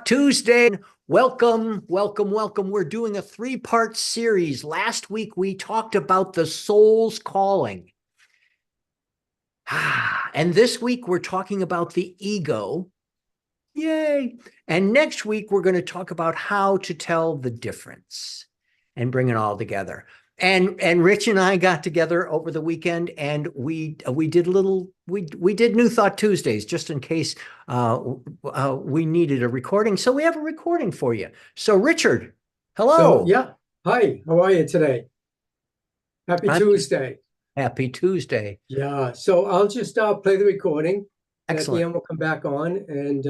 Tuesday. Welcome, welcome, welcome. We're doing a three-part series. Last week, we talked about the soul's calling. And this week, we're talking about the ego. Yay. And next week, we're going to talk about how to tell the difference and bring it all together. And Rich and I got together over the weekend, and we did New Thought Tuesdays just in case we needed a recording. So we have a recording for you. So Richard, hello. Yeah. Hi, how are you today? Happy Tuesday. Happy Tuesday. Yeah. So I'll just play the recording. And Excellent. at the end, we'll come back on and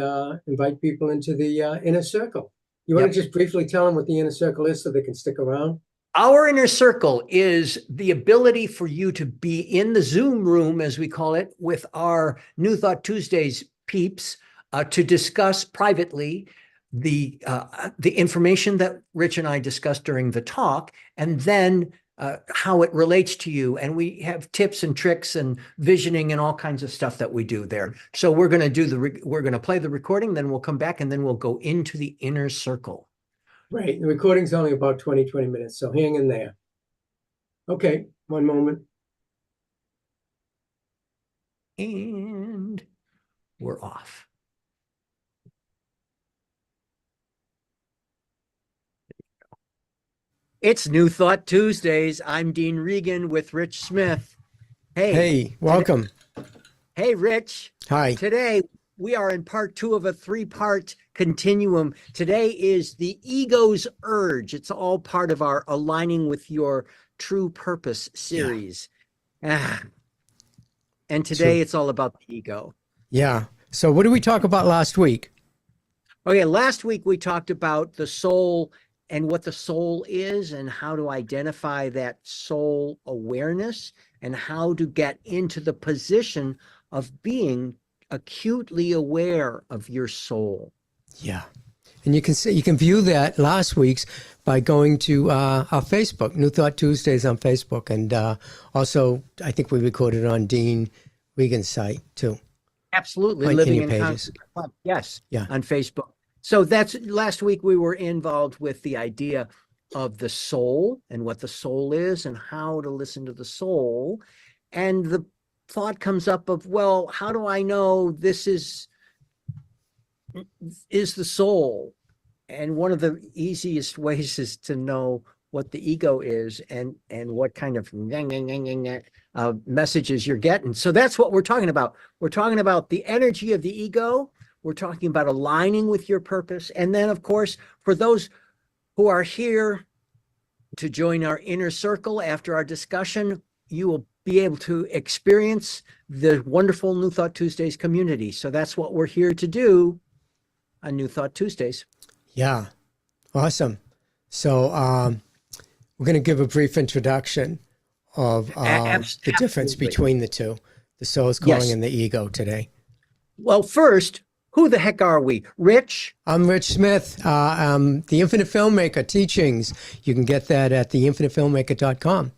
invite people into the inner circle. You want to just briefly tell them what the inner circle is so they can stick around? Our inner circle is the ability for you to be in the Zoom room, as we call it, with our New Thought Tuesdays peeps to discuss privately the information that Rich and I discussed during the talk, and then how it relates to you. And we have tips and tricks and visioning and all kinds of stuff that we do there. So we're going to play the recording, then we'll come back, and then we'll go into the inner circle. Right. The recording's only about 20 minutes, so hang in there. Okay, one moment. And we're off. It's New Thought Tuesdays. I'm Dean Regan with Rich Smith. Hey, welcome. Hey, Rich. Hi. Today, we are in part 2 of a 3-part continuum. Today is the ego's urge. It's all part of our Aligning with Your True Purpose series. Yeah. And today it's all about the ego. Yeah. So what did we talk about last week? Okay, last week we talked about the soul and what the soul is and how to identify that soul awareness and how to get into the position of being acutely aware of your soul. Yeah. And you can view that last week's by going to our Facebook, New Thought Tuesdays on Facebook. And also, I think we recorded it on Dean Regan's site too. Absolutely. On Living your in pages. Constant. Yes. Yeah. On Facebook. So that's last week we were involved with the idea of the soul and what the soul is and how to listen to the soul. And the thought comes up of, well, how do I know this is the soul? And one of the easiest ways is to know what the ego is and what kind of messages you're getting. So that's what we're talking about. We're talking about the energy of the ego. We're talking about aligning with your purpose. And then, of course, for those who are here to join our inner circle after our discussion, you will be able to experience the wonderful New Thought Tuesdays community. So that's what we're here to do on New Thought Tuesdays. Yeah. Awesome. So we're going to give a brief introduction of the difference between the two, the soul's calling and the ego today. Well, first, who the heck are we? Rich? I'm Rich Smith. I'm the Infinite Filmmaker Teachings. You can get that at theinfinitefilmmaker.com.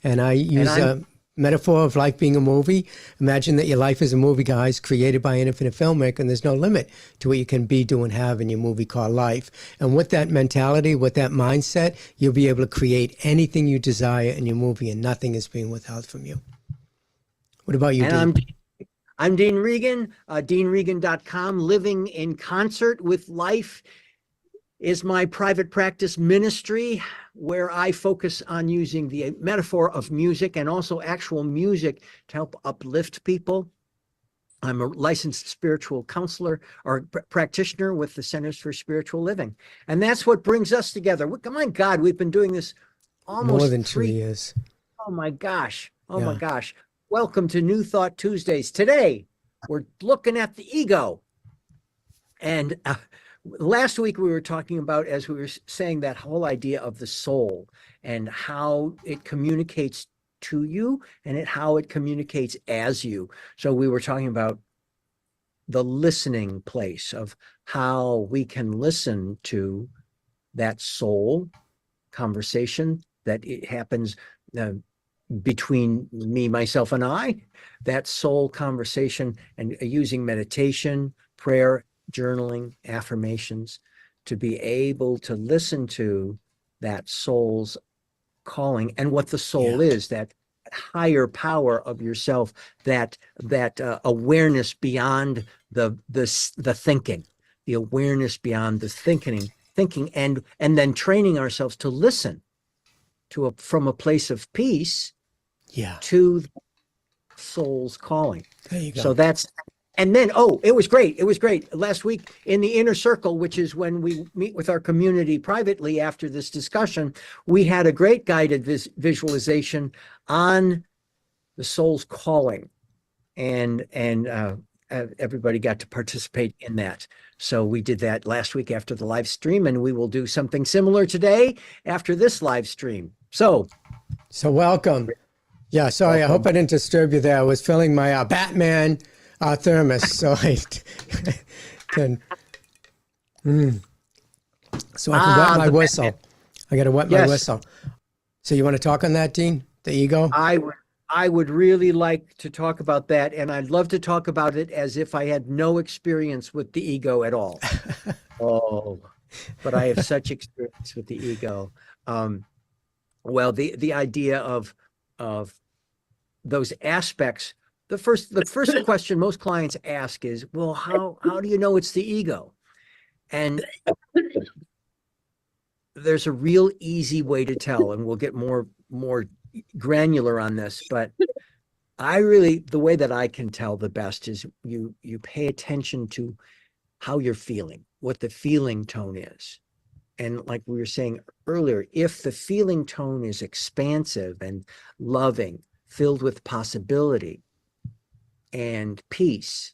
And I use a metaphor of life being a movie. Imagine that your life is a movie, guys, created by an infinite filmmaker, and there's no limit to what you can be, do, and have in your movie called life. And with that mentality, with that mindset, you'll be able to create anything you desire in your movie, and nothing is being withheld from you. What about you, Dean? I'm Dean Regan, deanregan.com. Living in Concert with Life is my private practice ministry where I focus on using the metaphor of music and also actual music to help uplift people. I'm a licensed spiritual counselor or practitioner with the Centers for Spiritual Living. And that's what brings us together. My God, we've been doing this almost more than 2 years. Oh my gosh. Oh my gosh. Welcome to New Thought Tuesdays. Today, we're looking at the ego. And last week we were talking about, as we were saying, that whole idea of the soul and how it communicates to you and how it communicates as you. So we were talking about the listening place of how we can listen to that soul conversation that it happens between me, myself, and I, that soul conversation, and using meditation, prayer, journaling, affirmations, to be able to listen to that soul's calling and what the soul is, that higher power of yourself, that awareness beyond the thinking, the awareness beyond the thinking, and then training ourselves to listen from a place of peace to the soul's calling. There you go. So that's, and then, it was great. It was great. Last week in the inner circle, which is when we meet with our community privately after this discussion, we had a great guided visualization on the soul's calling, and everybody got to participate in that. So we did that last week after the live stream, and we will do something similar today after this live stream. So welcome. Yeah, sorry, I hope I didn't disturb you there. I was filling my Batman thermos, so I can so I can wet my whistle. Batman. I got to wet my whistle. So you want to talk on that, Dean? The ego? I would really like to talk about that, and I'd love to talk about it as if I had no experience with the ego at all. But I have such experience with the ego. Well, the idea of those aspects. The first question most clients ask is, well, how do you know it's the ego? And there's a real easy way to tell, and we'll get more granular on this, but the way that I can tell the best is you pay attention to how you're feeling, what the feeling tone is. And like we were saying earlier, if the feeling tone is expansive and loving, filled with possibility and peace,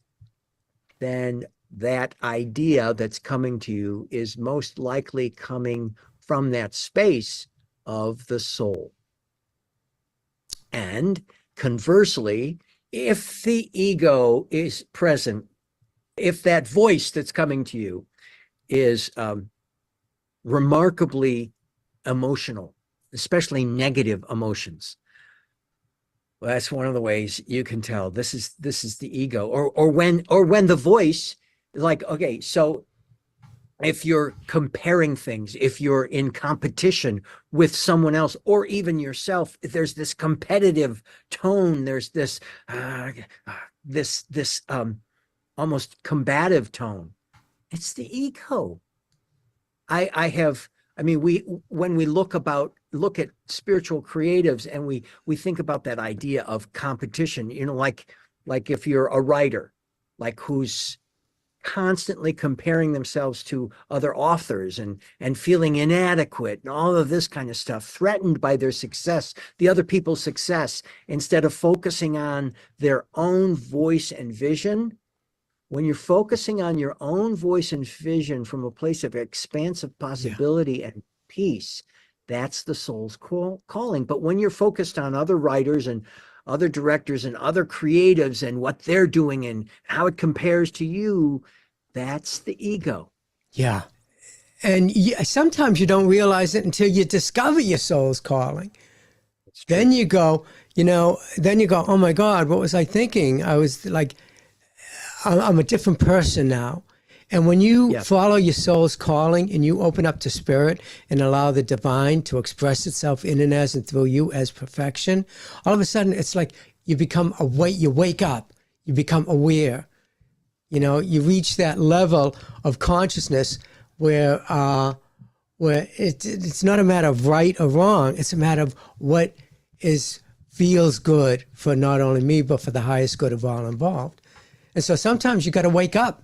then that idea that's coming to you is most likely coming from that space of the soul. And conversely, if the ego is present, if that voice that's coming to you is remarkably emotional, especially negative emotions, well, that's one of the ways you can tell this is the ego. Or when the voice, like, okay, so if you're comparing things, if you're in competition with someone else or even yourself, there's this competitive tone, there's this almost combative tone. It's the ego. When we look at spiritual creatives and we think about that idea of competition, like if you're a writer, like who's constantly comparing themselves to other authors and feeling inadequate and all of this kind of stuff, threatened by their success, the other people's success, instead of focusing on their own voice and vision. When you're focusing on your own voice and vision from a place of expansive possibility and peace, that's the soul's calling. But when you're focused on other writers and other directors and other creatives and what they're doing and how it compares to you, that's the ego. Yeah. And sometimes you don't realize it until you discover your soul's calling. Then you go, oh my God, what was I thinking? I was like, I'm a different person now. And when you follow your soul's calling and you open up to spirit and allow the divine to express itself in and as and through you as perfection, all of a sudden it's like you become you wake up, you become aware. You reach that level of consciousness where it's not a matter of right or wrong. It's a matter of what feels good for not only me, but for the highest good of all involved. And so sometimes you got to wake up.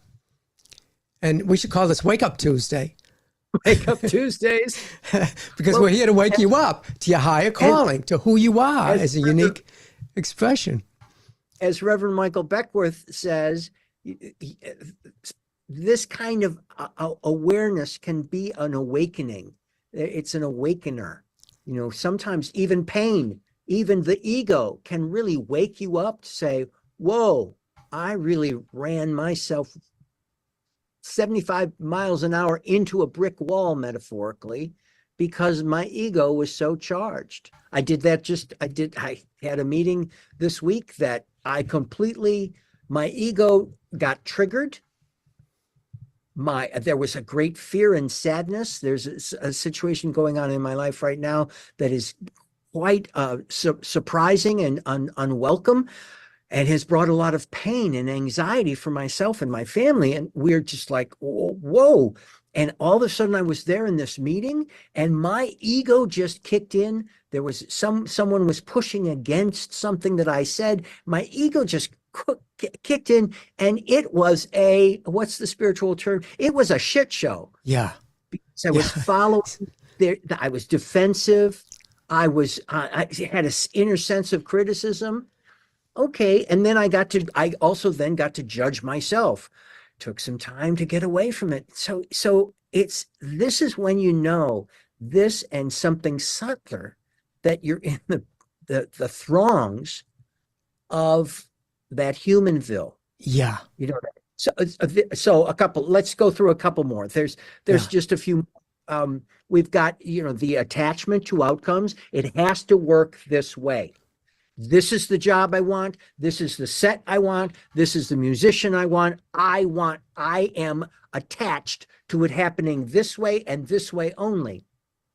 And we should call this Wake Up Tuesday. Wake Up Tuesdays. Because we're here to wake you up to your higher calling, to who you are as a unique expression. As Reverend Michael Beckworth says, this kind of awareness can be an awakening. It's an awakener. Sometimes even pain, even the ego can really wake you up to say, whoa, I really ran myself 75 miles an hour into a brick wall, metaphorically, because my ego was so charged. I had a meeting this week that my ego got triggered there was a great fear and sadness. There's a situation going on in my life right now that is quite surprising and unwelcome, and has brought a lot of pain and anxiety for myself and my family. And we're just like, whoa. And all of a sudden I was there in this meeting and my ego just kicked in. There was someone was pushing against something that I said. My ego just kicked in, and it was what's the spiritual term? It was a shit show. Yeah. Because I was following there. I was defensive. I had an inner sense of criticism. Okay. And then I also then got to judge myself. Took some time to get away from it. So this is when you know this and something subtler, that you're in the throngs of that humanville. Yeah. You know, so let's go through a couple more. There's just a few. We've got, the attachment to outcomes. It has to work this way. This is the job I want. This is the set I want. This is the musician I want. I am attached to it happening this way and this way only.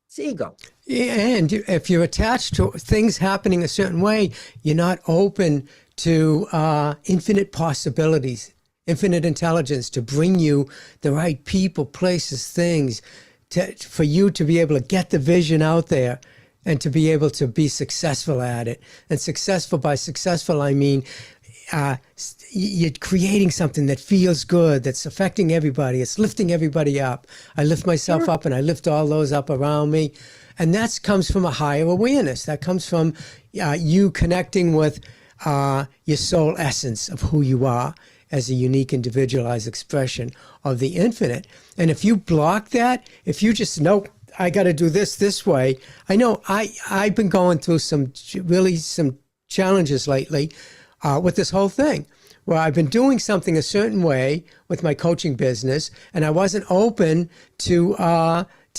It's ego. And if you're attached to things happening a certain way, you're not open to infinite possibilities, infinite intelligence to bring you the right people, places, things, for you to be able to get the vision out there and to be able to be successful at it. And by successful, I mean, you're creating something that feels good, that's affecting everybody. It's lifting everybody up. I lift myself up and I lift all those up around me. And that comes from a higher awareness. That comes from you connecting with your soul essence of who you are as a unique individualized expression of the infinite. And if you block that, if you just, nope, I got to do this way. I know I've been going through some challenges lately with this whole thing, where I've been doing something a certain way with my coaching business, and I wasn't open to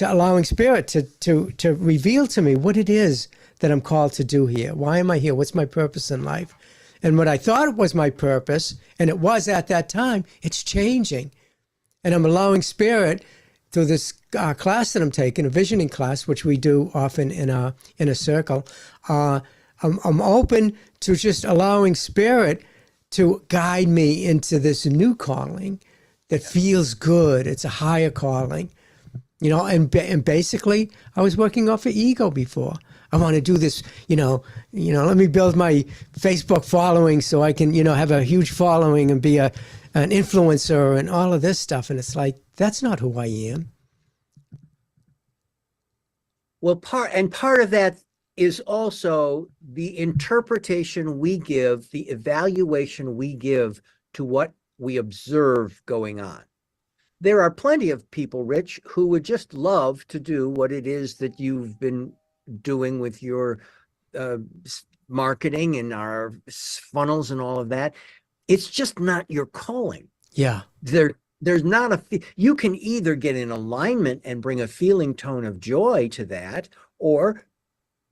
allowing Spirit to reveal to me what it is that I'm called to do here. Why am I here? What's my purpose in life? And what I thought was my purpose, and it was at that time, it's changing. And I'm allowing Spirit through this class that I'm taking, a visioning class, which we do often in a circle. I'm open to just allowing Spirit to guide me into this new calling that feels good. It's a higher calling, and basically I was working off of ego before. I want to do this, let me build my Facebook following so I can, have a huge following and be an influencer and all of this stuff. And it's like, that's not who I am. Well, part of that is also the interpretation we give, the evaluation we give to what we observe going on. There are plenty of people, Rich, who would just love to do what it is that you've been doing with your marketing and our funnels and all of that. It's just not your calling. Yeah. There's not you can either get in alignment and bring a feeling tone of joy to that, or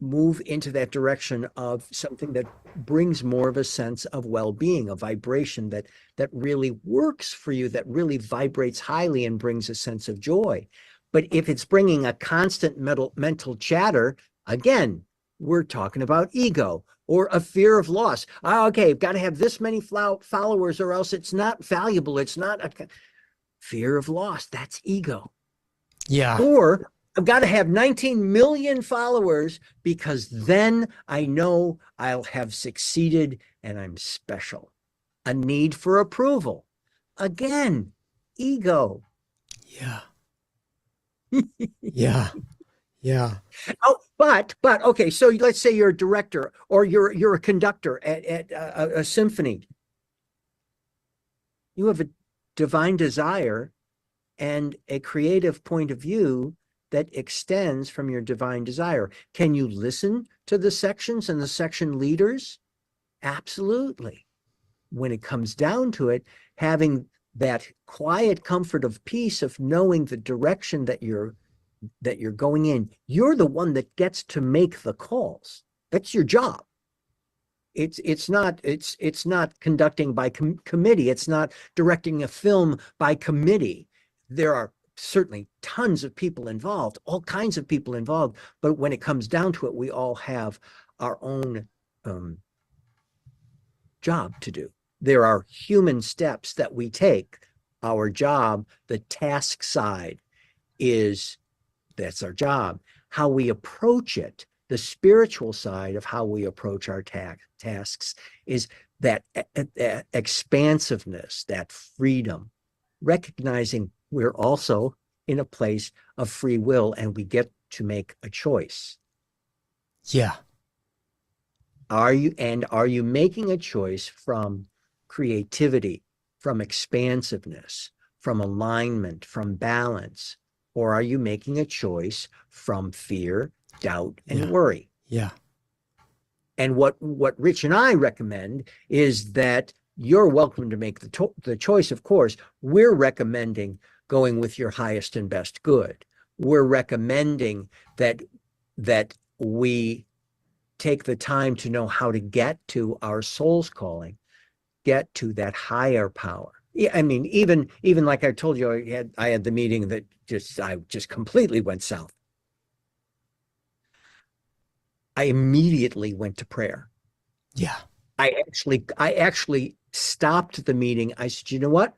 move into that direction of something that brings more of a sense of well-being, a vibration that really works for you, that really vibrates highly and brings a sense of joy. But if it's bringing a constant mental chatter, again, we're talking about ego or a fear of loss. Okay, I've got to have this many followers or else it's not valuable. It's not a fear of loss. That's ego. Yeah. Or I've got to have 19 million followers because then I know I'll have succeeded and I'm special. A need for approval. Again, ego. Yeah. Yeah. Yeah. Oh, but okay. So let's say you're a director or you're a conductor at a symphony. You have a divine desire and a creative point of view that extends from your divine desire. Can you listen to the sections and the section leaders? Absolutely. When it comes down to it, having that quiet comfort of peace of knowing the direction that you're going in, you're the one that gets to make the calls. That's your job. It's not conducting by committee. It's not directing a film by committee. there are certainly tons of people involved, all kinds of people involved, but when it comes down to it, we all have our own job to do. There are human steps that we take. Our job, the task side, that's our job. How we approach it, the spiritual side of how we approach our tasks, is that expansiveness, that freedom, recognizing we're also in a place of free will and we get to make a choice. Yeah. Are you making a choice from creativity, from expansiveness, from alignment, from balance, or are you making a choice from fear, doubt, and worry? Yeah. And what Rich and I recommend is that you're welcome to make the choice, of course. We're recommending going with your highest and best good. We're recommending that we take the time to know how to get to our soul's calling, get to that higher power. Yeah, I mean, even like I told you, I had the meeting that I just completely went south. I immediately went to prayer. Yeah. I actually stopped the meeting. I said, you know what?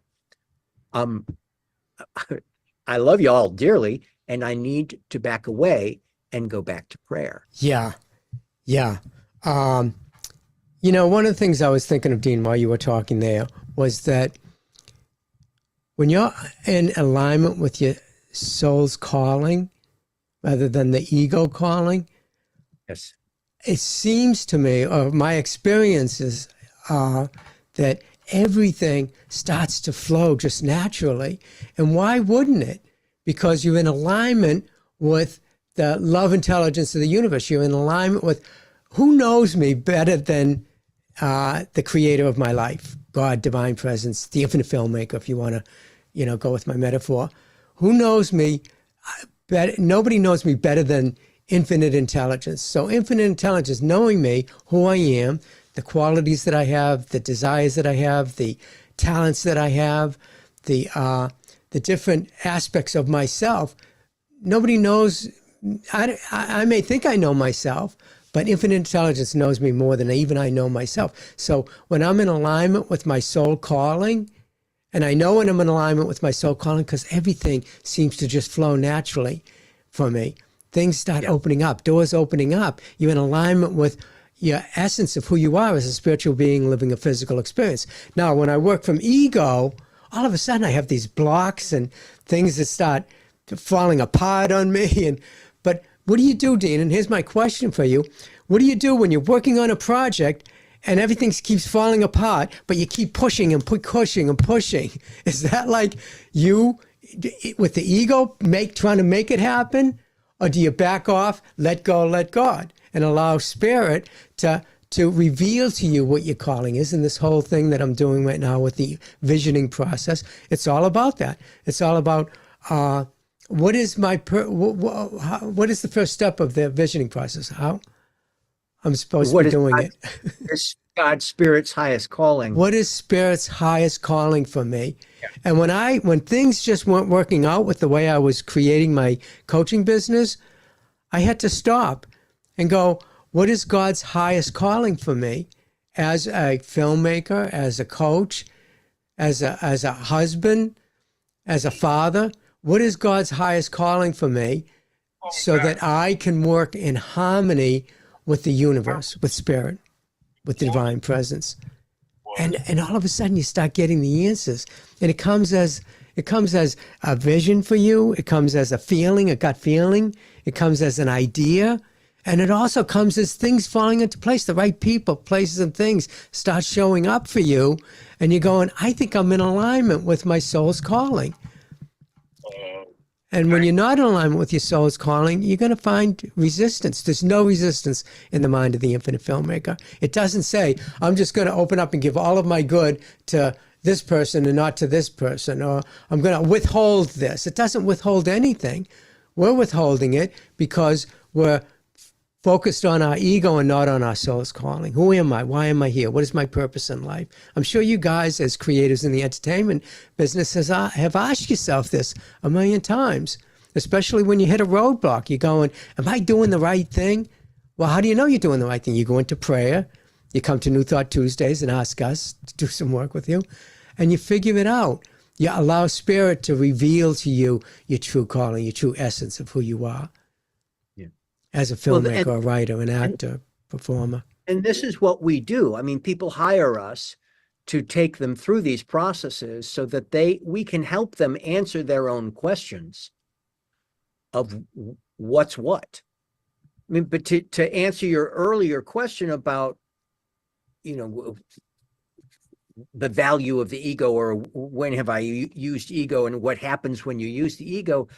I love you all dearly, and I need to back away and go back to prayer. Yeah. Yeah. One of the things I was thinking of, Dean, while you were talking there, was that when you're in alignment with your soul's calling, rather than the ego calling, yes, it seems to me, or my experiences are, that everything starts to flow just naturally. And why wouldn't it? Because you're in alignment with the love intelligence of the universe. You're in alignment with who knows me better than the creator of my life, God, divine presence, the infinite filmmaker, if you want to, go with my metaphor. Who knows me better? Nobody knows me better than infinite intelligence. So infinite intelligence, knowing me, who I am, the qualities that I have, the desires that I have, the talents that I have, the different aspects of myself. Nobody knows. I may think I know myself, but infinite intelligence knows me more than even I know myself. So when I'm in alignment with my soul calling, and I know when I'm in alignment with my soul calling because everything seems to just flow naturally for me. Things start opening up, doors opening up. You're in alignment with your essence of who you are as a spiritual being living a physical experience. Now, when I work from ego, all of a sudden I have these blocks and things that start falling apart on me. But what do you do, Dean? And here's my question for you. What do you do when you're working on a project and everything keeps falling apart, but you keep pushing and pushing and pushing? Is that like you, with the ego, trying to make it happen? Or do you back off, let go, let God, and allow spirit to reveal to you what your calling is? And this whole thing that I'm doing right now with the visioning process, it's all about that. It's all about what is the first step of the visioning process? How I'm supposed to be doing it. It's God's Spirit's highest calling. What is Spirit's highest calling for me? Yeah. And when things just weren't working out with the way I was creating my coaching business, I had to stop and go, what is God's highest calling for me as a filmmaker, as a coach, as a husband, as a father? What is God's highest calling for me so that I can work in harmony with the universe, with Spirit, with the divine presence? And all of a sudden you start getting the answers. And it comes as a vision for you. It comes as a feeling, a gut feeling. It comes as an idea. And it also comes as things falling into place. The right people, places, and things start showing up for you. And you're going, I think I'm in alignment with my soul's calling. And when you're not in alignment with your soul's calling, you're going to find resistance. There's no resistance in the mind of the infinite filmmaker. It doesn't say, I'm just going to open up and give all of my good to this person and not to this person, or I'm going to withhold this. It doesn't withhold anything. We're withholding it because we're focused on our ego and not on our soul's calling. Who am I? Why am I here? What is my purpose in life? I'm sure you guys, as creators in the entertainment business, have asked yourself this a million times, especially when you hit a roadblock. You're going, am I doing the right thing? Well, how do you know you're doing the right thing? You go into prayer, you come to New Thought Tuesdays and ask us to do some work with you, and you figure it out. You allow Spirit to reveal to you your true calling, your true essence of who you are. As a filmmaker, a writer, an actor, performer. And this is what we do. I mean, people hire us to take them through these processes so that we can help them answer their own questions of what's what. I mean, but to answer your earlier question about, the value of the ego, or when have I used ego and what happens when you use the ego,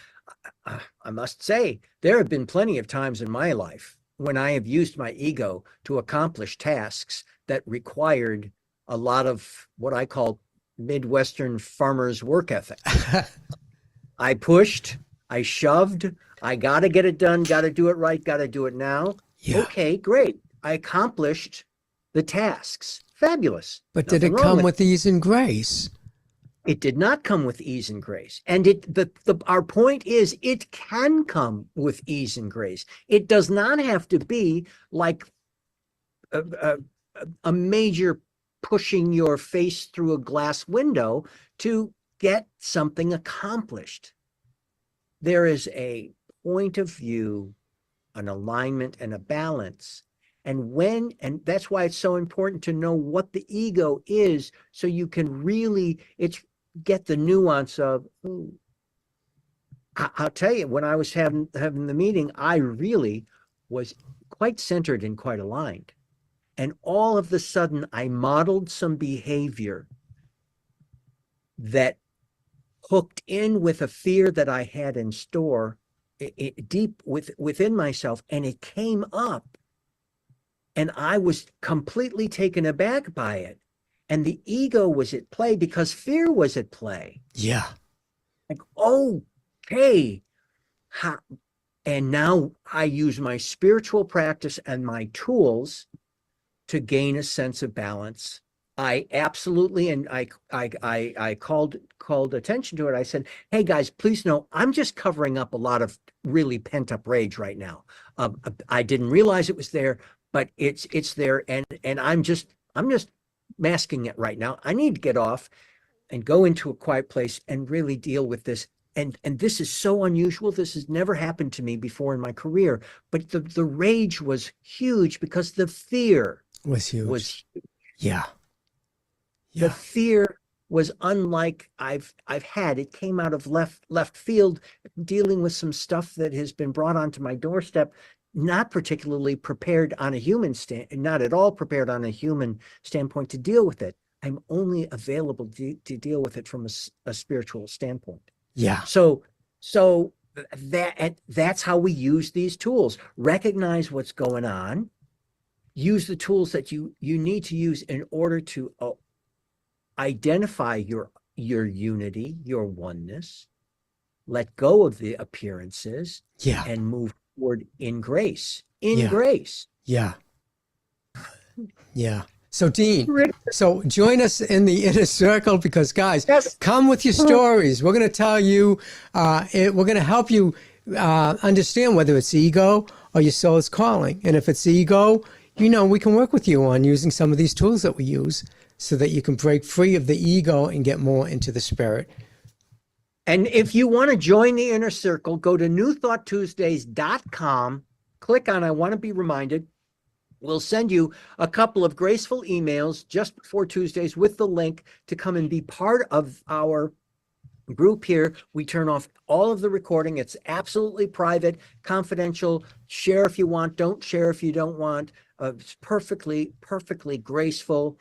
I must say, there have been plenty of times in my life when I have used my ego to accomplish tasks that required a lot of what I call Midwestern farmers' work ethic. I pushed, I shoved, I got to get it done, got to do it right, got to do it now. Yeah. Okay, great. I accomplished the tasks. Fabulous. But did it come with ease and grace? It did not come with ease and grace. And our point is, it can come with ease and grace. It does not have to be like a major pushing your face through a glass window to get something accomplished. There is a point of view, an alignment, and a balance. And that's why it's so important to know what the ego is, so you can really get the nuance of, I'll tell you, when I was having the meeting, I really was quite centered and quite aligned. And all of a sudden, I modeled some behavior that hooked in with a fear that I had in store deep within myself, and it came up. And I was completely taken aback by it. And the ego was at play because fear was at play. Yeah. Like, okay. And now I use my spiritual practice and my tools to gain a sense of balance. I absolutely, and I called attention to it. I said, hey guys, please know, I'm just covering up a lot of really pent up rage right now. I didn't realize it was there, but it's there. And I'm just masking it right now. I need to get off and go into a quiet place and really deal with this. And this is so unusual. This has never happened to me before in my career, but the rage was huge because the fear was huge. Yeah. The fear was unlike I've had. It came out of left field, dealing with some stuff that has been brought onto my doorstep, not particularly prepared on a human not at all prepared on a human standpoint to deal with it. I'm only available to deal with it from a spiritual standpoint. Yeah. So that's how we use these tools. Recognize what's going on. Use the tools that you need to use in order to identify your unity, your oneness. Let go of the appearances. Yeah. And move forward in grace. Grace. Yeah. Yeah. So Dean, so join us in the inner circle, because guys, come with your stories. We're going to tell you, we're going to help you understand whether it's ego or your soul's calling. And if it's ego, we can work with you on using some of these tools that we use so that you can break free of the ego and get more into the spirit. And if you want to join the inner circle, go to newthoughttuesdays.com, click on I want to be reminded. We'll send you a couple of graceful emails just before Tuesdays with the link to come and be part of our group here. We turn off all of the recording. It's absolutely private, confidential. Share if you want, don't share if you don't want. It's perfectly graceful.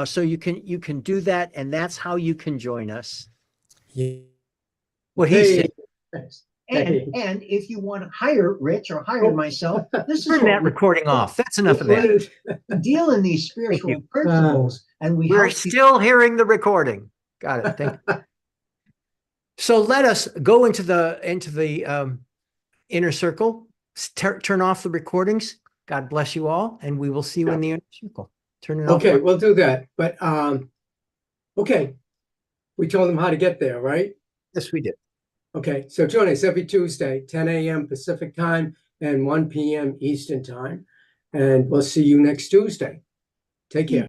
So you can do that, and that's how you can join us. Yeah. What he said. And if you want to hire Rich or hire myself, this is turn that recording off. That's enough of that. Deal in these spiritual principles, and we're still hearing the recording. Got it. Thank you. So let us go into the inner circle. Turn off the recordings. God bless you all, and we will see you in the inner circle. Turn it off. Okay, we'll do that. But okay, we told them how to get there, right? Yes, we did. Okay, so join us every Tuesday, 10 a.m. Pacific time and 1 p.m. Eastern time. And we'll see you next Tuesday. Take care.